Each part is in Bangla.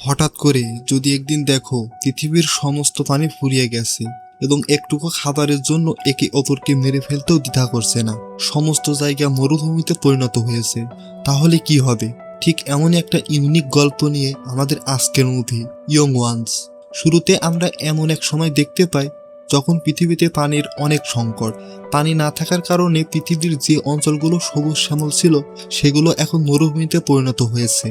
হঠাৎ করে যদি একদিন দেখো পৃথিবীর সমস্ত পানি ফুরিয়ে গেছে এবং একটুকু খাবারের জন্য একে অপরকে মেরে ফেলতেও দ্বিধা করছে না, সমস্ত জায়গা মরুভূমিতে পরিণত হয়েছে, তাহলে কি হবে? ঠিক এমনই একটা ইউনিক গল্প নিয়ে আমাদের আজকের মুভি ইয়ং ওয়ান্স। শুরুতে আমরা এমন এক সময় দেখতে পাই যখন পৃথিবীতে পানির অনেক সংকট। পানি না থাকার কারণে পৃথিবীর যে অঞ্চলগুলো সবুজ শ্যামল ছিল সেগুলো এখন মরুভূমিতে পরিণত হয়েছে।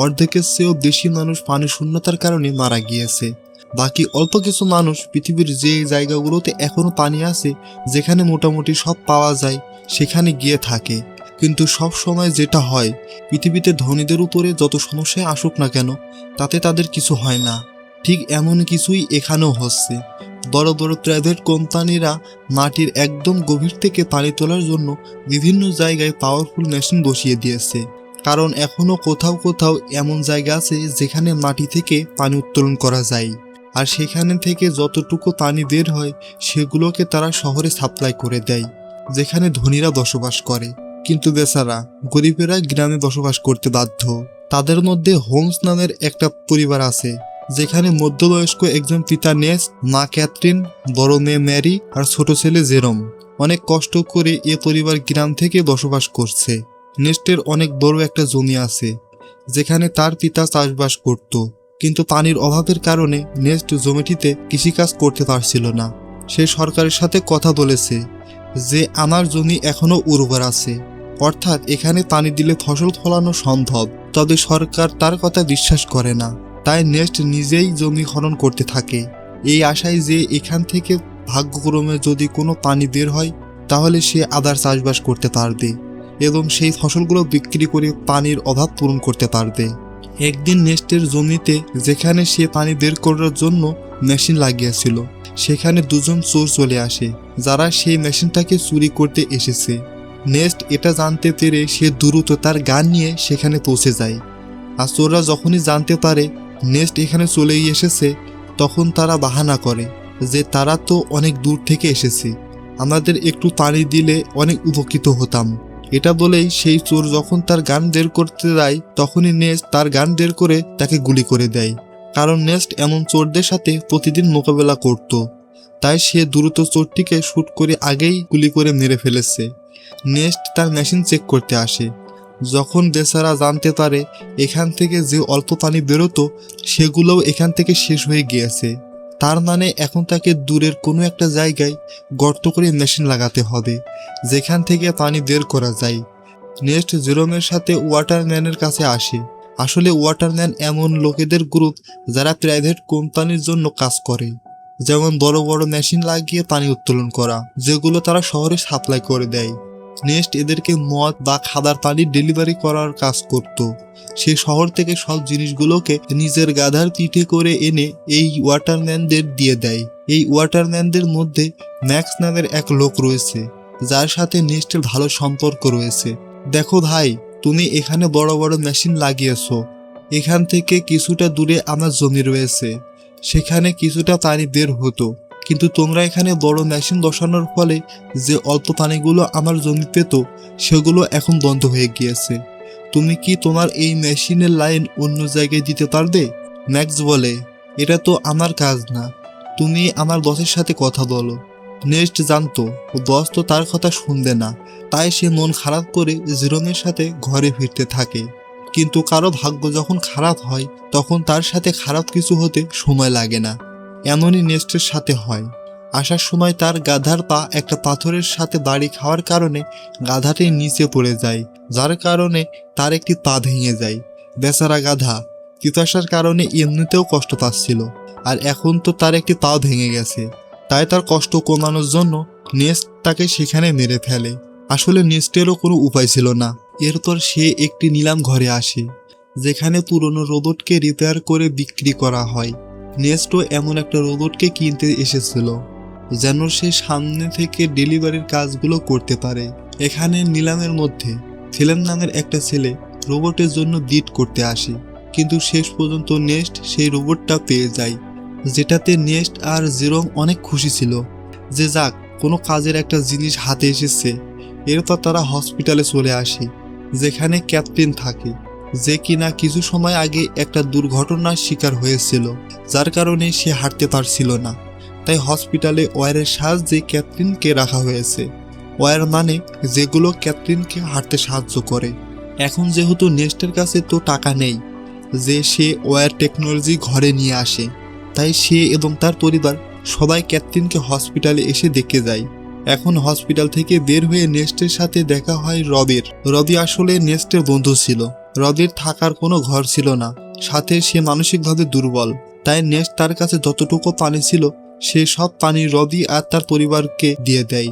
অর্ধেকের চেয়েও বেশি মানুষ পানি শূন্যতার কারণে মারা গিয়েছে। বাকি অল্প কিছু মানুষ পৃথিবীর যে জায়গাগুলোতে এখনো পানি আছে, যেখানে মোটামুটি সব পাওয়া যায়, সেখানে গিয়ে থাকে। কিন্তু সব সময় যেটা হয়, পৃথিবীতে ধনীদের উপরে যত সমস্যায় আসুক না কেন, তাতে তাদের কিছু হয় না। ঠিক এমন কিছুই এখানেও হচ্ছে। বড় বড় প্রাইভেট কোম্পানিরা মাটির একদম গভীর থেকে পানি তোলার জন্য বিভিন্ন জায়গায় পাওয়ারফুল মেশিন বসিয়ে দিয়েছে। কারণ এখনো কোথাও কোথাও এমন জায়গা আছে যেখানে মাটি থেকে পানি উত্তোলন করা যায়, আর সেখানে থেকে যতটুকু পানি বের হয় সেগুলোকে তারা শহরে সাপ্লাই করে দেয়, যেখানে ধনীরা বসবাস করে। কিন্তু বেচারা গরিবেরা গ্রামে বসবাস করতে বাধ্য। তাদের মধ্যে হোমস নামের একটা পরিবার আছে, যেখানে মধ্যবয়স্ক একজন পিতা নেস, মা ক্যাথরিন, বড় মেয়ে ম্যারি আর ছোট ছেলে জেরম অনেক কষ্ট করে এ পরিবার গ্রাম থেকে বসবাস করছে। নেস্টের অনেক বড় একটা জমি আছে, যেখানে তার পিতা চাষবাস করত, কিন্তু পানির অভাবের কারণে নেস্ট জমিটিতে কৃষিকাজ করতে পারছিল না। সে সরকারের সাথে কথা বলেছে যে আমার জমি এখনো উর্বর আছে, অর্থাৎ এখানে পানি দিলে ফসল ফলানো সম্ভব। তবে সরকার তার কথা বিশ্বাস করে না, তাই নেস্ট নিজেই জমি খনন করতে থাকে, এই আশায় যে এখান থেকে ভাগ্যক্রমে যদি কোনো পানি বের হয় তাহলে সে আবার চাষবাস করতে পারবে এবং সেই ফসলগুলো বিক্রি করে পানির অভাব পূরণ করতে পারবে। একদিন নেস্টের জমিতে যেখানে সে পানি বের করার জন্য মেশিন লাগিয়েছিল, সেখানে দুজন চোর চলে আসে, যারা সেই মেশিনটাকে চুরি করতে এসেছে। নেস্ট এটা জানতে পেরে সে দ্রুত তার গান নিয়ে সেখানে পৌঁছে যায়। আর চোররা যখনই জানতে পারে নেস্ট এখানে চলেই এসেছে, তখন তারা বাহানা করে যে তারা তো অনেক দূর থেকে এসেছে, আমাদের একটু পানি দিলে অনেক উপকৃত হতাম। এটা বলেই সেই চোর যখন তার গান বের করতে যায়, তখনই নেস্ট তার গান বের করে তাকে গুলি করে দেয়। কারণ নেস্ট এমন চোরদের সাথে প্রতিদিন মোকাবেলা করত, তাই সে দ্রুত চোরটিকে শুট করে আগেই গুলি করে মেরে ফেলেছে। নেস্ট তার মেশিন চেক করতে আসে। যখন বেচারা জানতে পারে এখান থেকে যে অল্প পানি বেরোতো সেগুলোও এখান থেকে শেষ হয়ে গিয়েছে, তার মানে এখন তাকে দূরের কোনো একটা জায়গায় গর্ত করে মেশিন লাগাতে হবে, যেখান থেকে পানি বের করা যায়। নেক্সট জেরোমের সাথে ওয়াটারম্যানের কাছে আসে। আসলে ওয়াটারম্যান এমন লোকেদের গ্রুপ যারা প্রাইভেট কোম্পানির জন্য কাজ করে, যেমন বড় বড় মেশিন লাগিয়ে পানি উত্তোলন করা, যেগুলো তারা শহরে সাপ্লাই করে দেয়। নেক্সট এদেরকে মদ বা খাবার পানি ডেলিভারি করার কাজ করত। সে শহর থেকে সব জিনিসগুলোকে নিজের গাধার পিঠে করে এনে এই ওয়াটারম্যানদের দিয়ে দেয়। এই ওয়াটারম্যানদের মধ্যে ম্যাক্স নামের এক লোক রয়েছে, যার সাথে নেক্সটের ভালো সম্পর্ক রয়েছে। দেখো ভাই, তুমি এখানে বড় বড় মেশিন লাগিয়েছো, এখান থেকে কিছুটা দূরে আমার জমি রয়েছে, সেখানে কিছুটা পানি বের হতো, কিন্তু তোমরা এখানে বড় মেশিন বসানোর ফলে যে অল্প পানিগুলো আমার জমি পেত সেগুলো এখন বন্ধ হয়ে গিয়েছে। তুমি কি তোমার এই মেশিনের লাইন অন্য জায়গায় দিতে পারবে? ম্যাক্স বলে, এটা তো আমার কাজ না, তুমি আমার বসের সাথে কথা বলো। নেক্সট জানতো বস তো তার কথা শুনবে না, তাই সে মন খারাপ করে জেরোমের সাথে ঘরে ফিরতে থাকে। কিন্তু কারো ভাগ্য যখন খারাপ হয় তখন তার সাথে খারাপ কিছু হতে সময় লাগে না। এমনই নেক্সটের সাথে হয়। আসার সময় তার গাধার পা একটা পাথরের সাথে বাড়ি খাওয়ার কারণে গাধাটি নিচে পড়ে যায়, যার কারণে তার একটি পা ভেঙে যায়। বেচারা গাধা পিপাসার কারণে এমনিতেও কষ্ট পাচ্ছিল, আর এখন তো তার একটি পা ভেঙে গেছে, তাই তার কষ্ট কমানোর জন্য নেক্সট তাকে সেখানে মেরে ফেলে। আসলে নেক্সটেরও কোনো উপায় ছিল না। এরপর সে একটি নিলাম ঘরে আসে, যেখানে পুরনো রোবটকে রিপেয়ার করে বিক্রি করা হয়। নেক্সটও এমন একটা রোবটকে কিনতে এসেছিল, যেন সে সামনে থেকে ডেলিভারির কাজগুলো করতে পারে। এখানে নিলামের মধ্যে ফিলেম নামের একটা ছেলে রোবটের জন্য বিড করতে আসে, কিন্তু শেষ পর্যন্ত নেক্সট সেই রোবটটা পেয়ে যায়, যেটাতে নেক্সট আর জেরোম অনেক খুশি ছিল যে যাক, কোনো কাজের একটা জিনিস হাতে এসেছে। এরপর তারা হসপিটালে চলে আসে, যেখানে ক্যাথরিন থাকে। যে কিনা কিছু সময় আগে একটা দুর্ঘটনার শিকার হয়েছিল, যার কারণে সে হাঁটতে পারছিল না। তাই হসপিটালে ওয়্যারের সাহায্যে ক্যাথরিনকে রাখা হয়েছে। ওয়্যার মানে যেগুলো ক্যাথরিনকে হাঁটতে সাহায্য করে। এখন যেহেতু নেস্টের কাছে তো টাকা নেই যে সে ওয়্যার টেকনোলজি ঘরে নিয়ে আসে, তাই সে এবং তার পরিবার সবাই ক্যাথরিনকে হসপিটালে এসে দেখে যায়। এখন হসপিটাল থেকে বের হয়ে নেস্টের সাথে দেখা হয় রবির। রবি আসলে নেস্টের বন্ধু ছিল। রবির থাকার কোনো ঘর ছিল না, সাথে সে মানসিকভাবে দুর্বল। তাই নেস্ট তার কাছে যতটুকু পানি ছিল সে সব পানি রবি আর তার পরিবারকে দিয়ে দেয়।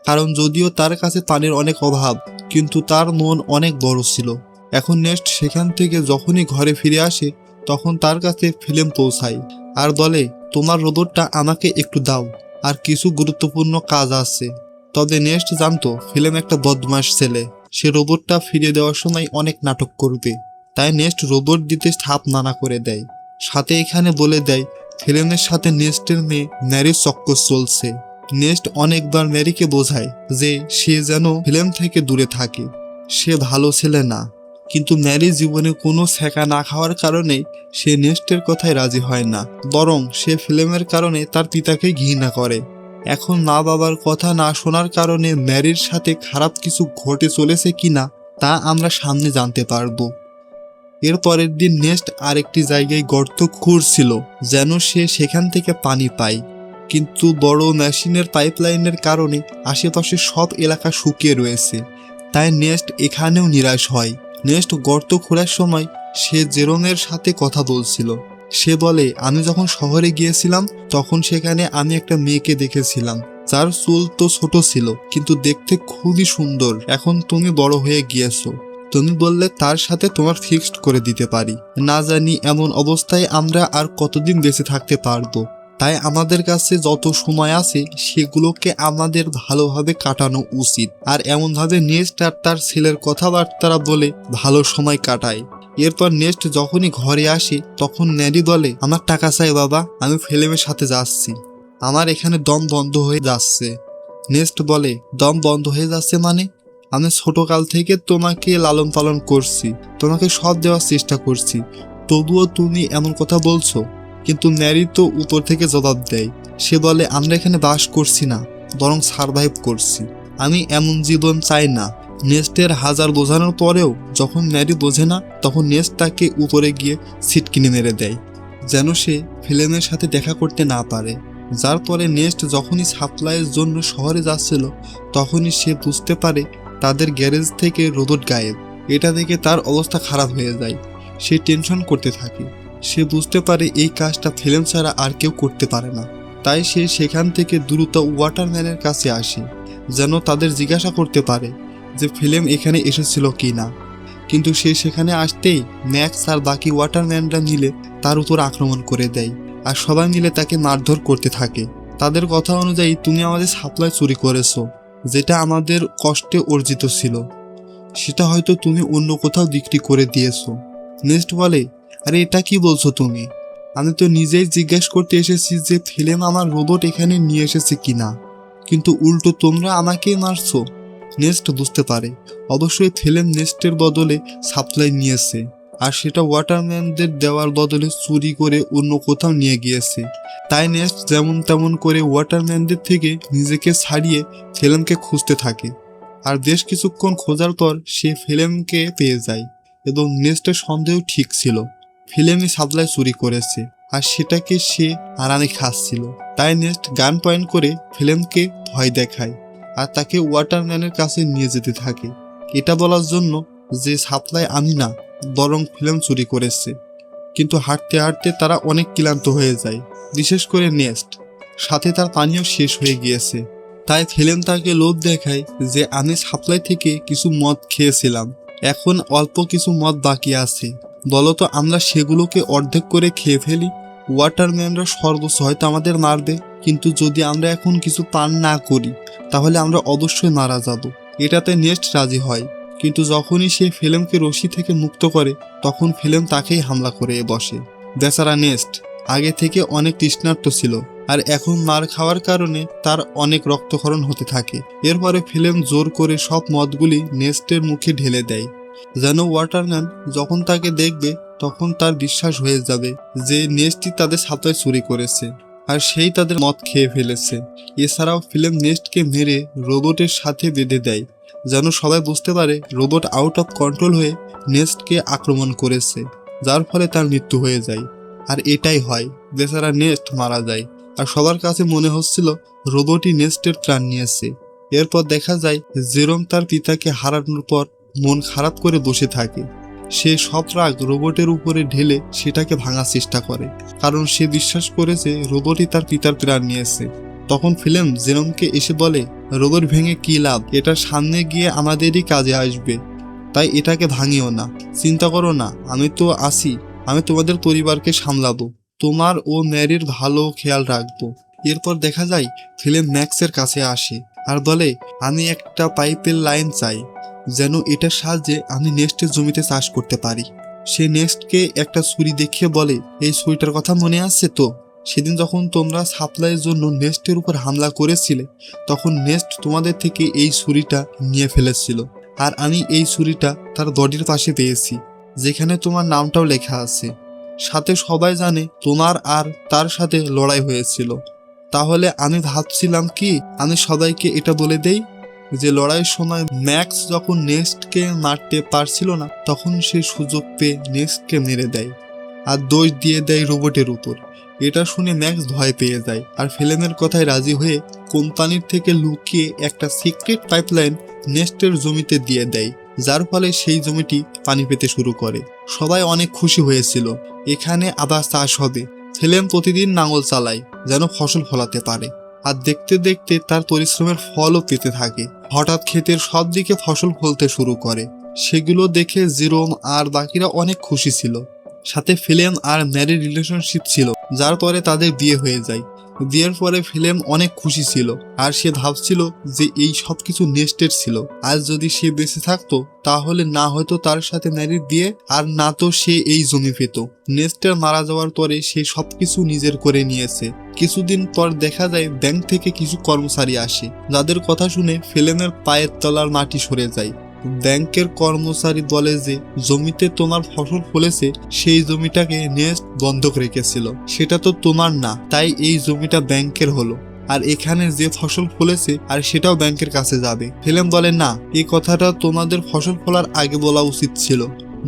কারণ যদিও তার কাছে পানির অনেক অভাব, কিন্তু তার মন অনেক বড় ছিল। এখন নেস্ট সেখান থেকে যখনই ঘরে ফিরে আসে তখন তার কাছে ফিল্ম পৌঁছায় আর বলে, তোমার রোবটটা আমাকে একটু দাও, আর কিছু গুরুত্বপূর্ণ কাজ আছে। তবে নেস্ট জানতো ফিল্ম একটা বদমাশ ছেলে, সে রোবটটা ফিরিয়ে দেওয়ার সময় অনেক নাটক করবে। তাই নেস্ট রোবট দিতে হাত মানা করে দেয়। সাথে এখানে বলে দেয় ফিল্মের সাথে নেস্টের মেয়ে ম্যারির চক্কর চলছে। নেস্ট অনেকবার ম্যারিকে বোঝায় যে সে যেন ফিল্ম থেকে দূরে থাকে, সে ভালো ছেলে না। কিন্তু ম্যারি জীবনে কোনো ছ্যাঁকা না খাওয়ার কারণে সে নেস্টের কথায় রাজি হয় না, বরং সে ফিল্মের কারণে তার পিতাকে ঘৃণা করে। এখন মা বাবার কথা না শোনার কারণে ম্যারির সাথে খারাপ কিছু ঘটে চলেছে কিনা তা আমরা সামনে জানতে পারবো। এর পরের দিন নেস্ট আরেকটি জায়গায় গর্ত খুঁড়ছিল যেন সে সেখান থেকে পানি পায়, কিন্তু বড় মেশিনের পাইপলাইনের কারণে আশেপাশে সব এলাকা শুকিয়ে রয়েছে। তাই নেস্ট এখানেও নিরাশ হয়। নেস্ট গর্ত খোঁড়ার সময় সে জেরোমের সাথে কথা বলছিল। সে বলে, আমি যখন শহরে গিয়েছিলাম তখন সেখানে আমি একটা মেয়েকে দেখেছিলাম যার চুল তো ছোট ছিল কিন্তু দেখতে খুবই সুন্দর। এখন তুমি বড় হয়ে গিয়েছো, তুমি বললে তার সাথে তোমার ফিক্সড করে দিতে পারি। না জানি এমন অবস্থায় আমরা আর কতদিন বেঁচে থাকতে পারবো। তাই আমাদের কাছে যত সময় আছে সেগুলোকে আমাদের ভালোভাবে কাটানো উচিত। আর এমনভাবে নেস্ট আর তার ছেলের কথাবার্তা বলে ভালো সময় কাটায়। এরপর নেস্ট যখনই ঘরে আসে তখন ন্যারি বলে, আমার টাকা চাই বাবা, আমি ফিল্মের সাথে যাচ্ছি, আমার এখানে দম বন্ধ হয়ে যাচ্ছে। নেস্ট বলে, দম বন্ধ হয়ে যাচ্ছে মানে? আমি ছোটকাল থেকে তোমাকে লালন পালন করছি, তোমাকে সব দেওয়ার চেষ্টা করছি, তবুও তুমি এমন কথা বলছো? কিন্তু ন্যারি তো উপর থেকে জবাব দেয়। সে বলে, আমরা এখানে বাস করছি না, বরং সারভাইভ করছি। আমি এমন জীবন চাই না। নেস্টের হাজার বোঝানোর পরেও যখন ন্যারি বোঝে না তখন নেস্ট তাকে উপরে গিয়ে সিট কিনে মেরে দেয় যেন সে ফিল্মের সাথে দেখা করতে না পারে। যার পরে নেস্ট যখনই সাপ্লাইয়ের জন্য শহরে যাচ্ছিল তখনই সে বুঝতে পারে তাদের গ্যারেজ থেকে রোবট গায়েব। এটা দেখে তার অবস্থা খারাপ হয়ে যায়। সে টেনশন করতে থাকে। সে বুঝতে পারে এই কাজটা ফিল্ম ছাড়া আর কেউ করতে পারে না। তাই সে সেখান থেকে দ্রুত ওয়াটারম্যানের কাছে আসে যেন তাদের জিজ্ঞাসা করতে পারে যে ফিল্ম এখানে এসেছিল কি না। কিন্তু সে সেখানে আসতেই ম্যাক্স আর বাকি ওয়াটারম্যানরা মিলে তার উপর আক্রমণ করে দেয় আর সবাই মিলে তাকে মারধর করতে থাকে। তাদের কথা অনুযায়ী তুমি আমাদের সাপ্লাই চুরি করেছো, যেটা আমাদের কষ্টে অর্জিত ছিল, সেটা হয়তো তুমি অন্য কোথাও বিক্রি করে দিয়েছো। নেক্সট বলে, আরে এটা কি বলছো তুমি? আমি তো নিজেই জিজ্ঞেস করতে এসেছি যে ফিল্ম আমার রোবট এখানে নিয়ে এসেছে কিনা, কিন্তু উল্টো তোমরা আমাকেই মারছো। নেক্সট বুঝতে পারে অবশ্যই ফিল্ম নেক্সটের বদলে সাপ্লাই নিয়েছে, আর সেটা ওয়াটারম্যানদের দেওয়ার বদলে চুরি করে অন্য কোথাও নিয়ে গিয়েছে। তাই নেক্সট যেমন তেমন করে ওয়াটারম্যানদের থেকে নিজেকে ছাড়িয়ে ফিল্মকে খুঁজতে থাকে। আর বেশ কিছুক্ষণ খোঁজার পর সে ফিল্মকে পেয়ে যায় এবং নেক্সটের সন্দেহ ঠিক ছিল, ফিল্মই সাপ্লাই চুরি করেছে আর সেটাকে সে আরামে খাচ্ছিল। তাই নেক্সট গান পয়েন্ট করে ফিল্মকে ভয় দেখায় আর তাকে ওয়াটারম্যানের কাছে নিয়ে যেতে থাকে, এটা বলার জন্য যে সাপ্লাই আমি না, বরং ফিল্ম চুরি করেছে। কিন্তু হাঁটতে হাঁটতে তারা অনেক ক্লান্ত হয়ে যায়, বিশেষ করে নেক্সট, সাথে তার পানীয় শেষ হয়ে গিয়েছে। তাই ফিল্ম তাকে লোভ দেখায় যে আমি সাপ্লাই থেকে কিছু মদ খেয়েছিলাম, এখন অল্প কিছু মদ বাকি আছে, বলতো আমরা সেগুলোকে অর্ধেক করে খেয়ে ফেলি। ওয়াটারম্যানরা সর্বোচ্চ হয়তো আমাদের মারবে, কিন্তু যদি আমরা এখন কিছু পান না করি তাহলে আমরা অবশ্যই মারা যাব। এটাতে নেক্সট রাজি হয়, কিন্তু যখনই সে ফিল্মকে রশি থেকে মুক্ত করে তখন ফিল্ম তাকেই হামলা করে বসে। বেচারা নেক্সট আগে থেকে অনেক তৃষ্ণার্ত ছিল আর এখন মার খাওয়ার কারণে তার অনেক রক্তক্ষরণ হতে থাকে। এরপরে ফিল্ম জোর করে সব মদগুলি নেক্সটের মুখে ঢেলে দেয় যেন ওয়াটারম্যান যখন তাকে দেখবে তখন তার বিশ্বাস হয়ে যাবে যে নেস্টই তাদের ছাতায় চুরি করেছে আর সেই তাদের মদ খেয়ে ফেলেছে। এছাড়াও ফিল্ম নেস্টকে মেরে রোবটের সাথে বেঁধে দেয় যেন সবাই বুঝতে পারে রোবট আউট অফ কন্ট্রোল হয়ে নেস্টকে আক্রমণ করেছে, যার ফলে তার মৃত্যু হয়ে যায়। আর এটাই হয়, বেচারা নেস্ট মারা যায়। আর সবার কাছে মনে হচ্ছিল রোবটই নেস্টের প্রাণ নিয়েছে। এরপর দেখা যায় জেরোম তার পিতাকে হারানোর পর মন খারাপ করে বসে থাকে। সে সব রাগ রোবটের উপরে ঢেলে সেটাকে ভাঙার চেষ্টা করে, কারণ সে বিশ্বাস করেছে রোবটই তার পিতার প্রাণ নিয়েছে। তখন ফিল্ম জেরোমকে এসে বলে, রোবট ভেঙে কি লাভ, এটা সামনে গিয়ে আমাদেরই কাজে আসবে, তাই এটাকে ভাঙিও না। চিন্তা করো না, আমি তো আছি, আমি তোমাদের পরিবারকে সামলাবো, তোমার ও ম্যারির ভালো খেয়াল রাখবো। এরপর দেখা যায় ফিল্ম ম্যাক্সের কাছে আসে আর বলে, আমি একটা পাইপের লাইন চাই, যেন এটার সাহায্যে আমি নেক্সটের জমিতে চাষ করতে পারি। সে নেক্সটকে একটা ছুরি দেখিয়ে বলে, এই ছুরিটার কথা মনে আছে তো? সেদিন যখন তোমরা সাপ্লাইয়ের জন্য নেক্সটের উপর হামলা করেছিলে তখন নেক্সট তোমাদের থেকে এই ছুরিটা নিয়ে ফেলেছিল, আর আমি এই ছুরিটা তার বডির পাশে পেয়েছি, যেখানে তোমার নামটাও লেখা আছে। সাথে সবাই জানে তোমার আর তার সাথে লড়াই হয়েছিল। তাহলে আমি ভাবছিলাম কি আমি সবাইকে এটা বলে দেই যে লড়াইয়ের সময় ম্যাক্স যখন নেক্সটকে মারতে পারছিল না তখন সে সুযোগ পেয়ে নেক্সটকে মেরে দেয় আর দোষ দিয়ে দেয় রোবটের উপর। এটা শুনে ম্যাক্স ভয় পেয়ে যায় আর ফিল্মের কথায় রাজি হয়ে কোম্পানির থেকে লুকিয়ে একটা সিক্রেট পাইপলাইন নেক্সটের জমিতে দিয়ে দেয়, যার ফলে সেই জমিটি পানি পেতে শুরু করে। সবাই অনেক খুশি হয়েছিল, এখানে আবার চাষ হবে। ফিল্ম প্রতিদিন নাঙল চালায় যেন ফসল ফলাতে পারে, আর দেখতে দেখতে তার পরিশ্রমের ফলও পেতে থাকে। হঠাৎ ক্ষেতের সব দিকে ফসল ফলতে শুরু করে। সেগুলো দেখে জেরোম আর বাকিরা অনেক খুশি ছিল। সাথে ফিল্ম আর ম্যারির রিলেশনশিপ ছিল, যার পরে তাদের বিয়ে হয়ে যায়। বিয়ের পরে ফিল্ম অনেক খুশি ছিল আর সে ভাবছিল যে এই সব কিছু নেস্টের ছিল। আর যদি সে বেঁচে থাকতো তাহলে না হয়তো তার সাথে ম্যারির বিয়ে, আর না তো সে এই জমি পেত। নেস্টের মারা যাওয়ার পরে সে সবকিছু নিজের করে নিয়েছে। কিছুদিন পর দেখা যায় ব্যাংক থেকে কিছু কর্মচারী আসে, যাদের কথা শুনে ফিল্মের পায়ের তলার মাটি সরে যায়। ব্যাংকের কর্মচারী বলে যে জমিতে তোমার ফসল ফলেছে সেই জমিটাকে নেস্ট বন্ধক রেখেছিল, সেটা তো তোমার না, তাই এই জমিটা ব্যাংকের হলো। আর এখানে যে ফসল ফলেছে আর সেটাও ব্যাংকের কাছে যাবে। ফিল্ম বলে, না, এই কথাটা তোমাদের ফসল ফলার আগে বলা উচিত ছিল।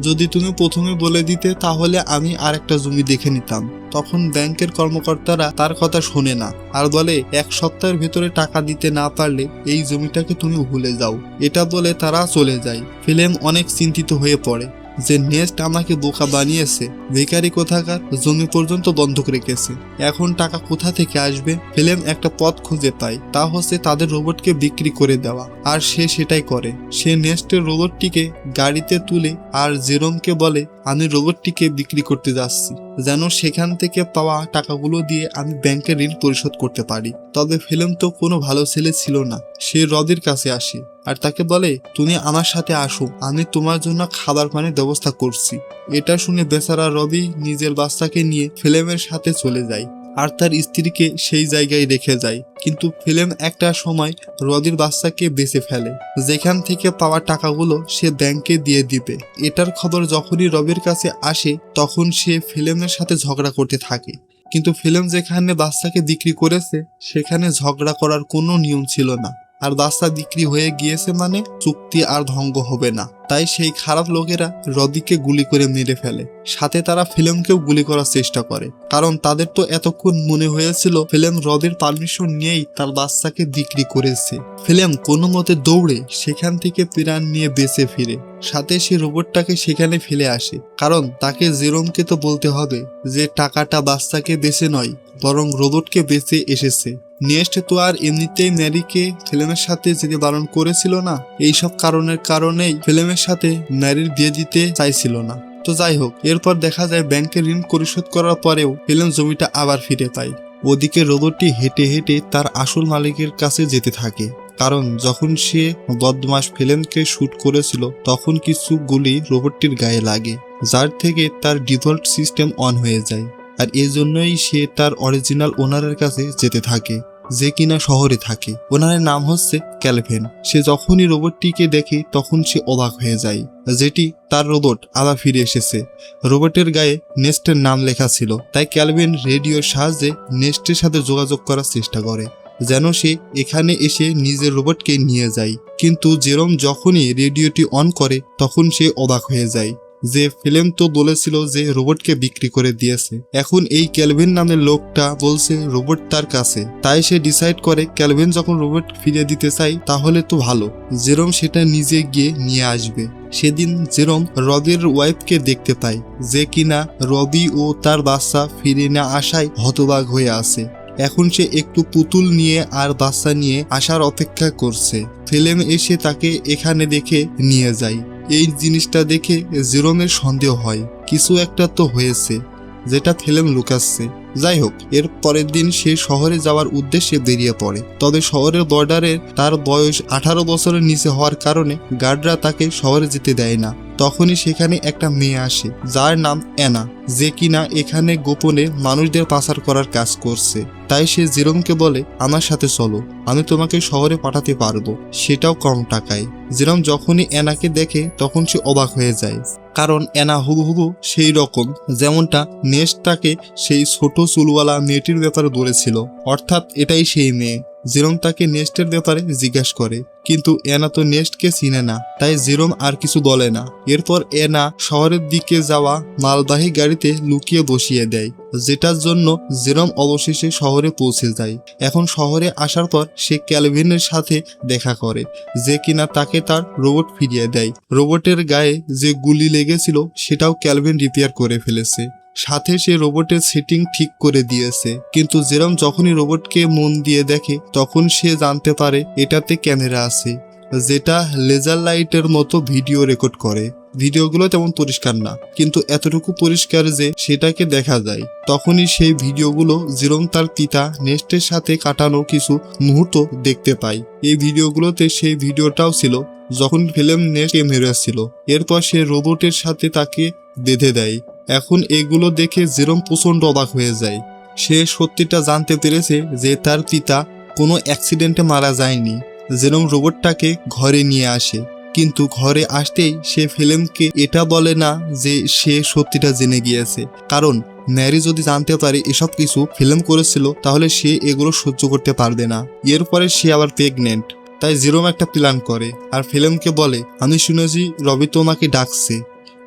যদি তুমি প্রথমে বলে দিতে তাহলে আমি আর একটা জমি দেখে নিতাম। তখন ব্যাংকের কর্মকর্তারা তার কথা শোনে না আর বলে, 1 সপ্তাহের ভেতরে টাকা দিতে না পারলে এই জমিটাকে তুমি ভুলে যাও। এটা বলে তারা চলে যায়। ফিল্ম অনেক চিন্তিত হয়ে পড়ে যে নেক্সট আমাকে বোকা বানিয়েছে, বেকারি কোথাকার, জমি পর্যন্ত বন্ধক রেখেছে, এখন টাকা কোথা থেকে আসবে। ফিল্ম একটা পথ খুঁজে পায়, তা হচ্ছে তাদের রোবটকে বিক্রি করে দেওয়া। আর সে সেটাই করে। সে নেক্সটের রোবটটিকে গাড়িতে তুলে আর জেরোমকে বলে, আমি রোবটটিকে বিক্রি করতে যাচ্ছি, যেন সেখান থেকে পাওয়া টাকাগুলো দিয়ে আমি ব্যাংকের ঋণ পরিশোধ করতে পারি। তবে ফিল্ম তো কোনো ভালো ছেলে ছিল না। সে রবির কাছে আসে আর তাকে বলে, তুমি আমার সাথে আসো, আমি তোমার জন্য খাবার পানির ব্যবস্থা করছি। এটা শুনে বেচারা রবি নিজের বাচ্চাকে নিয়ে ফিল্মের সাথে চলে যায় আর তার স্ত্রীকে সেই জায়গায় রেখে যায়। কিন্তু ফিল্ম একটা সময় রবির বাচ্চাকে বেঁচে ফেলে, যেখান থেকে পাওয়া টাকাগুলো সে ব্যাংকে দিয়ে দিবে। এটার খবর যখনই রবির কাছে আসে তখন সে ফিল্মের সাথে ঝগড়া করতে থাকে। কিন্তু ফিল্ম যেখানে বাচ্চাকে বিক্রি করেছে সেখানে ঝগড়া করার কোনো নিয়ম ছিল না, আর বাচ্চা বিক্রি হয়ে গিয়েছে মানে চুক্তি আর ভঙ্গ হবে না। তাই সেই খারাপ লোকেরা রবিকে গুলি করে মেরে ফেলে। সাথে তারা ফিল্মকেও গুলি করার চেষ্টা করে, কারণ তাদের তো এতক্ষণ মনে হয়েছিল ফিল্ম রবির পারমিশন নিয়েই তার বাচ্চাকে বিক্রি করেছে। ফিল্ম কোনো মতে দৌড়ে সেখান থেকে প্রাণ নিয়ে বেঁচে ফিরে। সাথে সে রোবটটাকে সেখানে ফেলে আসে, কারণ তাকে জেরোমকে তো বলতে হবে যে টাকাটা বাচ্চাকে বেঁচে নয় বরং রোবটকে বেঁচে এসেছে। নেক্সট তো আর এমনিতেই ম্যারিকে ফিল্মের সাথে যেতে বারণ করেছিল না, এইসব কারণেই ফিল্মের সাথে ম্যারির বিয়ে দিতে চাইছিল না। তো যাই হোক, এরপর দেখা যায় ব্যাংকের ঋণ পরিশোধ করার পরেও ফিল্ম জমিটা আবার ফিরে পায়। ওদিকে রোবটটি হেঁটে হেঁটে তার আসল মালিকের কাছে যেতে থাকে, কারণ যখন সে বদমাশ ফিল্মকে শুট করেছিল তখন কিছু গুলি রোবটটির গায়ে লাগে, যার থেকে তার ডিফল্ট সিস্টেম অন হয়ে যায়। আর এজন্যই সে তার অরিজিনাল ওনারের কাছে যেতে থাকে। যে কিনা শহরে থাকে। ওনার নাম হচ্ছে ক্যালভিন। সে যখনই রোবটটিকে দেখে তখন সে অবাক হয়ে যায়, যেটি তার রোবট আবার ফিরে এসেছে। রোবটের গায়ে নেস্টের নাম লেখা ছিল, তাই ক্যালভিন রেডিওর সাহায্যে নেস্টের সাথে যোগাযোগ করার চেষ্টা করে যেন সে এখানে এসে নিজের রোবটকে নিয়ে যায়। কিন্তু জেরম যখনই রেডিওটি অন করে তখন সে অবাক হয়ে যায় যে ফিল্ম তো বলেছিল যে রোবটকে বিক্রি করে দিয়েছে, এখন এই ক্যালভিন নামের লোকটা বলছে রোবট তার কাছে। তাই সে ডিসাইড করে ক্যালভিন যখন রোবট ফিরিয়ে দিতে চাই তাহলে তো ভালো, জেরম সেটা নিজে গিয়ে নিয়ে আসবে। সেদিন জেরম রবির ওয়াইফকে দেখতে পায়, যে কিনা রবি ও তার বাচ্চা ফিরে না আসায় হতবাক হয়ে আছে। এখন সে একটু পুতুল নিয়ে আর বাচ্চা নিয়ে আসার অপেক্ষা করছে। ফিল্ম এসে তাকে এখানে দেখে নিয়ে যায়। এই জিনিসটা দেখে জেরোমের সন্দেহ হয় কিছু একটা তো হয়েছে, যেটা ফিল্ম লুকাচ্ছে। যাই হোক, এর পরের দিন সে শহরে যাওয়ার উদ্দেশ্যে বেরিয়ে পড়ে। তবে শহরের বর্ডারে তার বয়স 18 বছরের নিচে হওয়ার কারণে গার্ডরা তাকে শহরে যেতে দেয় না। তখনই সেখানে একটা মেয়ে আসে যার নাম অ্যানা, যে কিনা এখানে গোপনে মানুষদের পাচার করার কাজ করছে। তাই সে জেরোমকে বলে, আমার সাথে চলো, আমি তোমাকে শহরে পাঠাতে পারবো, সেটাও কম টাকায়। জেরোম যখনই অ্যানাকে দেখে তখন সে অবাক হয়ে যায়, কারণ অ্যানা হুবহু সেই রকম যেমনটা নেস্ট তাকে সেই ছোট চুলওয়ালা মেয়েটির ব্যাপারে বলেছিল, অর্থাৎ এটাই সেই মেয়ে। জেরোম তাকে নেস্টের ব্যাপারে জিজ্ঞাসা করে, কিন্তু অ্যানা তো নেস্টকে চিনে না, তাই জেরোম আর কিছু বলে না। এরপর অ্যানা শহরের দিকে যাওয়া মালবাহী গাড়িতে লুকিয়ে বসিয়ে দেয়, যেটার জন্য জেরোম অবশেষে শহরে পৌঁছে যায়। এখন শহরে আসার পর সে ক্যালভিনের সাথে দেখা করে, যে কিনা তাকে তার রোবট ফিরিয়ে দেয়। রোবটের গায়ে যে গুলি লেগেছিল সেটাও ক্যালভিন রিপেয়ার করে ফেলেছে, সাথে সে রোবটের সেটিং ঠিক করে দিয়েছে। কিন্তু জেরম যখনই রোবটকে মন দিয়ে দেখে তখন সে জানতে পারে এটাতে ক্যামেরা আছে, যেটা লেজার লাইটের মতো ভিডিও রেকর্ড করে। ভিডিওগুলো তেমন পরিষ্কার না, কিন্তু এতটুকু পরিষ্কার যে সেটাকে দেখা যায়। তখনই সেই ভিডিওগুলো জেরম তার পিতা নেস্টের সাথে কাটানো কিছু মুহূর্ত দেখতে পায়। এই ভিডিওগুলোতে সেই ভিডিওটাও ছিল যখন ফিল্ম নেস্টকে মেরেছিল। এরপর সে রোবটের সাথে তাকে বেঁধে দেয়। এখন এগুলো দেখে জেরম প্রচন্ড অবাক হয়ে যায়। সে সত্যিটা জানতে পেরেছে যে তার পিতা কোনো অ্যাক্সিডেন্টে মারা যায়নি। জেরম রোবটটাকে ঘরে নিয়ে আসে, কিন্তু ঘরে আসতেই সে ফিল্মকে এটা বলে না যে সে সত্যিটা জেনে গিয়েছে, কারণ ম্যারি যদি জানতে পারে এসব কিছু ফিল্ম করেছিল তাহলে সে এগুলো সহ্য করতে পারবে না। এরপরে সে আবার প্রেগনেন্ট, তাই জেরম একটা প্ল্যান করে আর ফিল্মকে বলে, আমি শুনেছি রবি তোমাকে ডাকছে।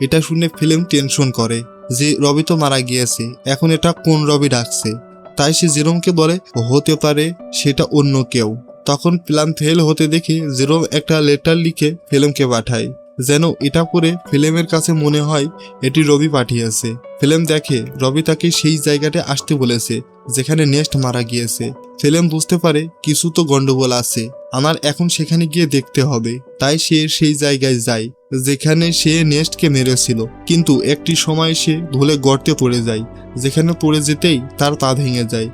এটা শুনে ফিল্ম টেনশন করে যে রবি তো মারা গিয়েছে, এখন এটা কোন রবি ডাকছে। তাই সে জেরোমকে বলে হতে পারে সেটা অন্য কেউ। তখন প্ল্যান ফেল হতে দেখে জেরোম একটা লেটার লিখে ফিল্মকে পাঠায়, যেন এটা পড়ে ফিল্মের কাছে মনে হয় এটি রবি পাঠিয়েছে। ফিল্ম দেখে রবি তাকে সেই জায়গাতে আসতে বলেছে যেখানে নেস্ট মারা গিয়েছে। ফিল্ম বুঝতে পারে কিছু তো গন্ডগোল আছে, আমার এখন সেখানে গিয়ে দেখতে হবে। তাই সে সেই জায়গায় যায় যেখানে সে নেস্টকে মেরেছিল, কিন্তু একটি সময় সে ধুলে গর্তে পড়ে যায়, যেখানে পড়ে যেতেই তার পা ভেঙে যায়।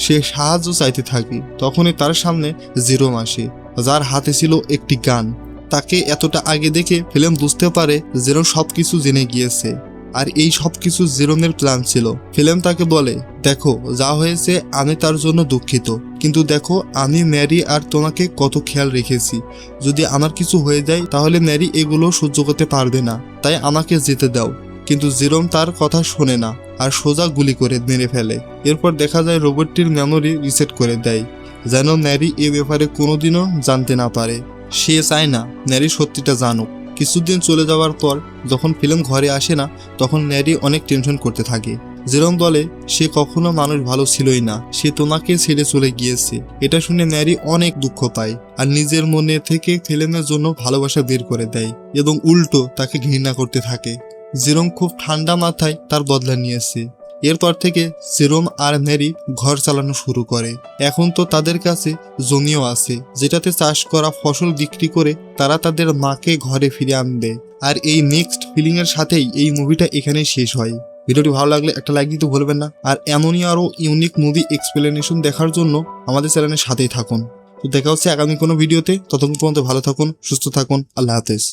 সে সাহায্য চাইতে থাকে, তখনই তার সামনে জেরোম আসে, যার হাতে ছিল একটি গান। তাকে এতটা আগে দেখে ফিল্ম বুঝতে পারে জেরোম সবকিছু জেনে গিয়েছে, আর এই সবকিছু জেরোমের প্ল্যান ছিল। ফিল্ম তাকে বলে, দেখো যা হয়েছে আমি তার জন্য দুঃখিত, কিন্তু দেখো আমি ম্যারি আর তোমাকে কত খেয়াল রেখেছি। যদি আমার কিছু হয়ে যায় তাহলে ম্যারি এগুলো সহ্য করতে পারবে না, তাই আমাকে যেতে দাও। কিন্তু জেরোম তার কথা শোনে না আর সোজা গুলি করে মেরে ফেলে। এরপর দেখা যায় রোবটটির মেমোরি রিসেট করে দেয়, যেন ন্যারি এ ব্যাপারে কোনোদিনও জানতে না পারে। সে চায় না ন্যারি সত্যিটা জানুক। কিছুদিন চলে যাওয়ার পর যখন ফিল্ম ঘরে আসে না তখন ন্যারি অনেক টেনশন করতে থাকে। জেরোম বলে সে কখনো মানুষ ভালো ছিলই না, সে তোমাকে ছেড়ে চলে গিয়েছে। এটা শুনে ন্যারি অনেক দুঃখ পায় আর নিজের মনে থেকে ফিল্মের জন্য ভালোবাসা বের করে দেয় এবং উল্টো তাকে ঘৃণা করতে থাকে। জেরোম খুব ঠান্ডা মাথায় তার বদলা নিয়েছে। এরপর থেকে জেরোম আর ম্যারি ঘর চালানো শুরু করে। এখন তো তাদের কাছে জমিও আছে, যেটাতে চাষ করা ফসল বিক্রি করে তারা তাদের মাকে ঘরে ফিরে আনবে। আর এই নেক্সট ফিলিং এর সাথেই এই মুভিটা এখানেই শেষ হয়। ভিডিওটি ভালো লাগলে একটা লাইক দিতে ভুলবেন না, আর এমনই আরও ইউনিক মুভি এক্সপ্লেনেশন দেখার জন্য আমাদের চ্যানেলের সাথেই থাকুন। তো দেখা হচ্ছে আগামী কোনো ভিডিওতে। ততক্ষণ পর্যন্ত ভালো থাকুন, সুস্থ থাকুন, আল্লাহ হাফেজ।